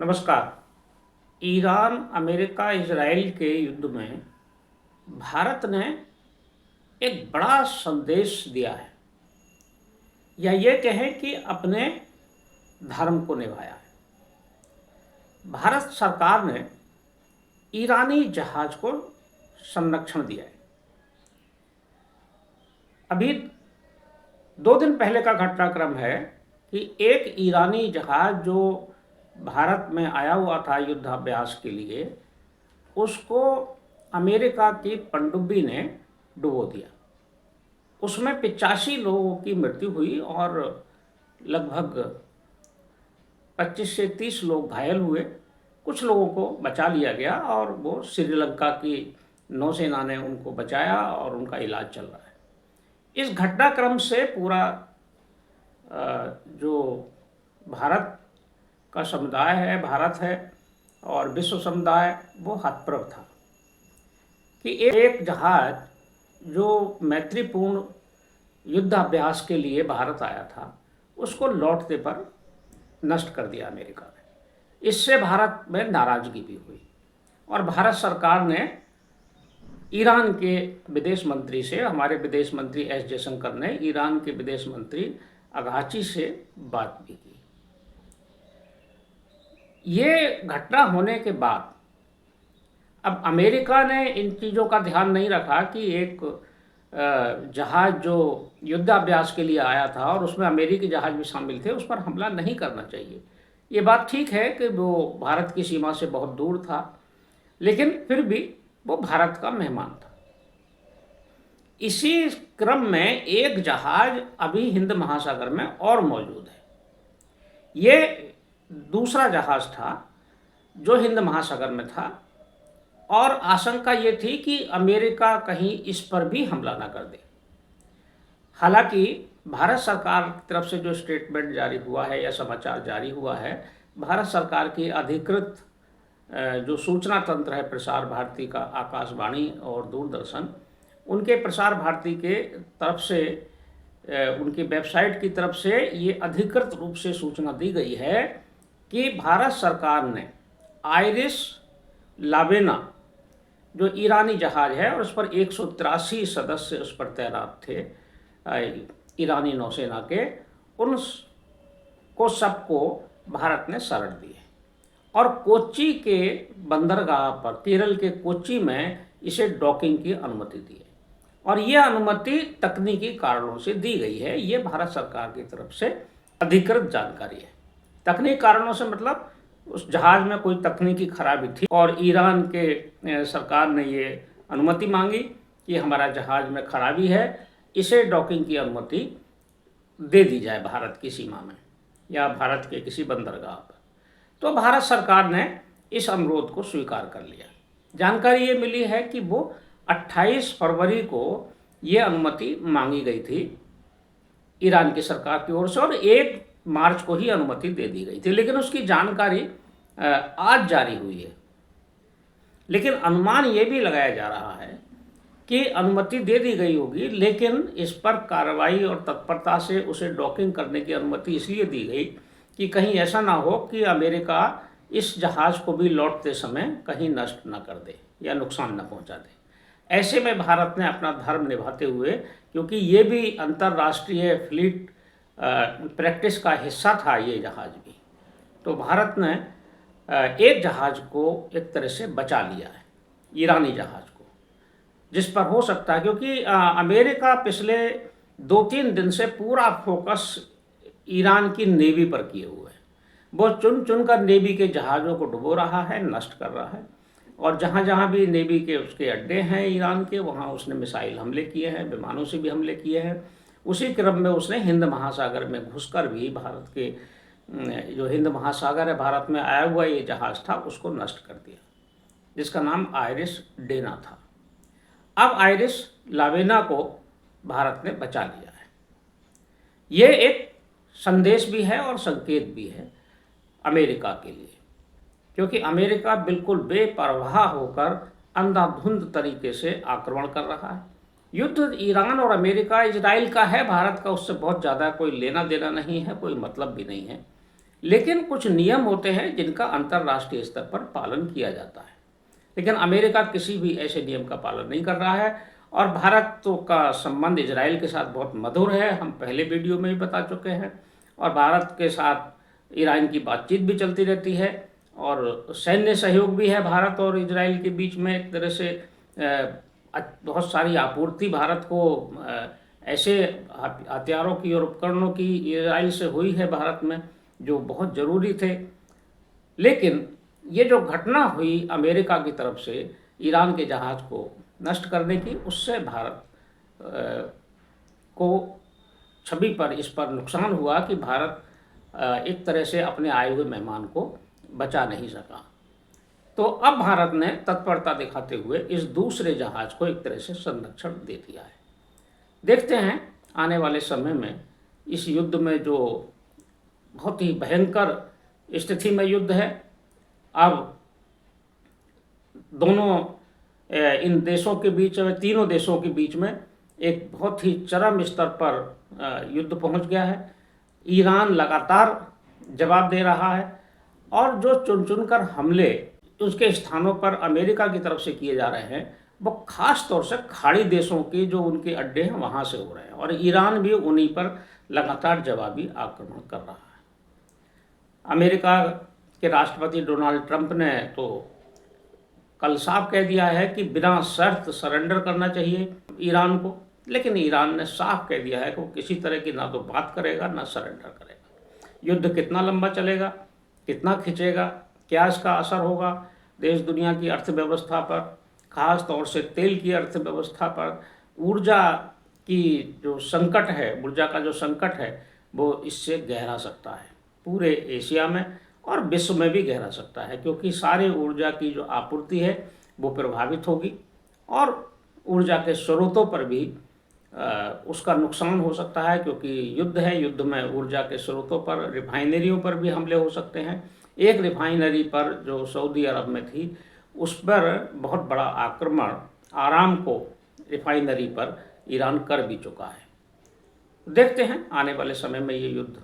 नमस्कार। Iran, America, Israel के युद्ध में भारत ने एक बड़ा संदेश दिया है, या ये कहें कि अपने धर्म को निभाया है। भारत सरकार ने ईरानी जहाज को संरक्षण दिया है। अभी 2 दिन पहले का घटनाक्रम है कि एक ईरानी जहाज जो भारत में आया हुआ था युद्धाभ्यास के लिए, उसको अमेरिका की पनडुब्बी ने डुबो दिया। उसमें 85 लोगों की मृत्यु हुई और लगभग 25 से 30 लोग घायल हुए। कुछ लोगों को बचा लिया गया और वो श्रीलंका की नौसेना ने उनको बचाया और उनका इलाज चल रहा है। इस घटनाक्रम से पूरा जो भारत का समुदाय है, भारत है और विश्व समुदाय, वो हतप्रभ था कि एक जहाज जो मैत्रीपूर्ण युद्धाभ्यास के लिए भारत आया था, उसको लौटते पर नष्ट कर दिया अमेरिका ने। इससे भारत में नाराजगी भी हुई और भारत सरकार ने ईरान के विदेश मंत्री से, हमारे विदेश मंत्री एस जयशंकर ने ईरान के विदेश मंत्री अगाची से बात भी की। ये घटना होने के बाद अब अमेरिका ने इन चीज़ों का ध्यान नहीं रखा कि एक जहाज जो युद्धाभ्यास के लिए आया था और उसमें अमेरिकी जहाज भी शामिल थे, उस पर हमला नहीं करना चाहिए। ये बात ठीक है कि वो भारत की सीमा से बहुत दूर था, लेकिन फिर भी वो भारत का मेहमान था। इसी क्रम में एक जहाज अभी हिंद महासागर में और मौजूद है। ये दूसरा जहाज था जो हिंद महासागर में था और आशंका ये थी कि अमेरिका कहीं इस पर भी हमला ना कर दे। हालांकि भारत सरकार की तरफ से जो स्टेटमेंट जारी हुआ है या समाचार जारी हुआ है, भारत सरकार की अधिकृत जो सूचना तंत्र है, प्रसार भारती का, आकाशवाणी और दूरदर्शन, उनके प्रसार भारती के तरफ से, उनकी वेबसाइट की तरफ से ये अधिकृत रूप से सूचना दी गई है कि भारत सरकार ने आयरिश लावेना जो ईरानी जहाज है और उस पर 183 सदस्य उस पर तैनात थे ईरानी नौसेना के, उनको सबको भारत ने शरण दी है और कोच्चि के बंदरगाह पर, केरल के कोच्चि में इसे डॉकिंग की अनुमति दी है और ये अनुमति तकनीकी कारणों से दी गई है। ये भारत सरकार की तरफ से अधिकृत जानकारी है। तकनीकी कारणों से मतलब उस जहाज में कोई तकनीकी खराबी थी और ईरान के सरकार ने ये अनुमति मांगी कि हमारा जहाज में खराबी है, इसे डॉकिंग की अनुमति दे दी जाए भारत की सीमा में या भारत के किसी बंदरगाह पर। तो भारत सरकार ने इस अनुरोध को स्वीकार कर लिया। जानकारी ये मिली है कि वो 28 फरवरी को ये अनुमति मांगी गई थी ईरान की सरकार की ओर से और 1 मार्च को ही अनुमति दे दी गई थी, लेकिन उसकी जानकारी आज जारी हुई है। लेकिन अनुमान ये भी लगाया जा रहा है कि अनुमति दे दी गई होगी, लेकिन इस पर कार्रवाई और तत्परता से उसे डॉकिंग करने की अनुमति इसलिए दी गई कि कहीं ऐसा ना हो कि अमेरिका इस जहाज़ को भी लौटते समय कहीं नष्ट ना कर दे या नुकसान न पहुंचा दे। ऐसे में भारत ने अपना धर्म निभाते हुए, क्योंकि ये भी अंतर्राष्ट्रीय फ्लीट प्रैक्टिस का हिस्सा था ये जहाज़ भी, तो भारत ने एक जहाज़ को एक तरह से बचा लिया है, ईरानी जहाज़ को, जिस पर हो सकता है, क्योंकि अमेरिका पिछले 2-3 दिन से पूरा फोकस ईरान की नेवी पर किए हुए है। वो चुन चुन कर नेवी के जहाज़ों को डुबो रहा है, नष्ट कर रहा है और जहाँ जहाँ भी नेवी के उसके अड्डे हैं ईरान के, वहाँ उसने मिसाइल हमले किए हैं, विमानों से भी हमले किए हैं। उसी क्रम में उसने हिंद महासागर में घुसकर भी भारत के जो हिंद महासागर है, भारत में आया हुआ ये जहाज़ था, उसको नष्ट कर दिया, जिसका नाम आयरिश डेना था। अब आयरिश लावेना को भारत ने बचा लिया है। ये एक संदेश भी है और संकेत भी है अमेरिका के लिए, क्योंकि अमेरिका बिल्कुल बेपरवाह होकर अंधाधुंध तरीके से आक्रमण कर रहा है। युद्ध ईरान और अमेरिका, इजराइल का है, भारत का उससे बहुत ज़्यादा कोई लेना देना नहीं है, कोई मतलब भी नहीं है। लेकिन कुछ नियम होते हैं जिनका अंतर्राष्ट्रीय स्तर पर पालन किया जाता है। लेकिन अमेरिका किसी भी ऐसे नियम का पालन नहीं कर रहा है और भारत तो का संबंध इजराइल के साथ बहुत मधुर है, हम पहले वीडियो में भी बता चुके हैं। और भारत के साथ ईरान की बातचीत भी चलती रहती है और सैन्य सहयोग भी है भारत और इजराइल के बीच में। एक तरह से बहुत सारी आपूर्ति भारत को ऐसे हथियारों की और उपकरणों की इजराइल से हुई है भारत में, जो बहुत ज़रूरी थे। लेकिन ये जो घटना हुई अमेरिका की तरफ से ईरान के जहाज़ को नष्ट करने की, उससे भारत को छवि पर इस पर नुकसान हुआ कि भारत एक तरह से अपने आए हुए मेहमान को बचा नहीं सका। तो अब भारत ने तत्परता दिखाते हुए इस दूसरे जहाज़ को एक तरह से संरक्षण दे दिया है। देखते हैं आने वाले समय में इस युद्ध में, जो बहुत ही भयंकर स्थिति में युद्ध है, अब दोनों इन देशों के बीच में, तीनों देशों के बीच में एक बहुत ही चरम स्तर पर युद्ध पहुंच गया है। ईरान लगातार जवाब दे रहा है और जो चुन चुनकर हमले उसके स्थानों पर अमेरिका की तरफ से किए जा रहे हैं, वो खास तौर से खाड़ी देशों के जो उनके अड्डे हैं वहाँ से हो रहे हैं और ईरान भी उन्हीं पर लगातार जवाबी आक्रमण कर रहा है। अमेरिका के राष्ट्रपति डोनाल्ड ट्रंप ने तो कल साफ कह दिया है कि बिना शर्त सरेंडर करना चाहिए ईरान को, लेकिन ईरान ने साफ कह दिया है कि वो किसी तरह की ना तो बात करेगा ना सरेंडर करेगा। युद्ध कितना लंबा चलेगा, कितना खिंचेगा, क्या इसका असर होगा देश दुनिया की अर्थव्यवस्था पर, खास तौर से तेल की अर्थव्यवस्था पर, ऊर्जा की जो संकट है, ऊर्जा का जो संकट है वो इससे गहरा सकता है, पूरे एशिया में और विश्व में भी गहरा सकता है, क्योंकि सारे ऊर्जा की जो आपूर्ति है वो प्रभावित होगी और ऊर्जा के स्रोतों पर भी उसका नुकसान हो सकता है, क्योंकि युद्ध है। युद्ध में ऊर्जा के स्रोतों पर, रिफाइनरियों पर भी हमले हो सकते हैं। एक रिफाइनरी पर जो सऊदी अरब में थी, उस पर बहुत बड़ा आक्रमण आरामको रिफाइनरी पर ईरान कर भी चुका है। देखते हैं आने वाले समय में ये युद्ध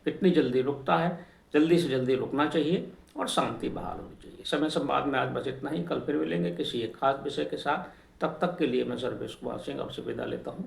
कितनी जल्दी रुकता है। जल्दी से जल्दी रुकना चाहिए और शांति बहाल होनी चाहिए। समय संवाद में आज बस इतना ही। कल फिर मिलेंगे किसी एक खास विषय के साथ। तब तक के लिए मैं सर्वेश कुमार सिंह आपसे विदा लेता हूँ।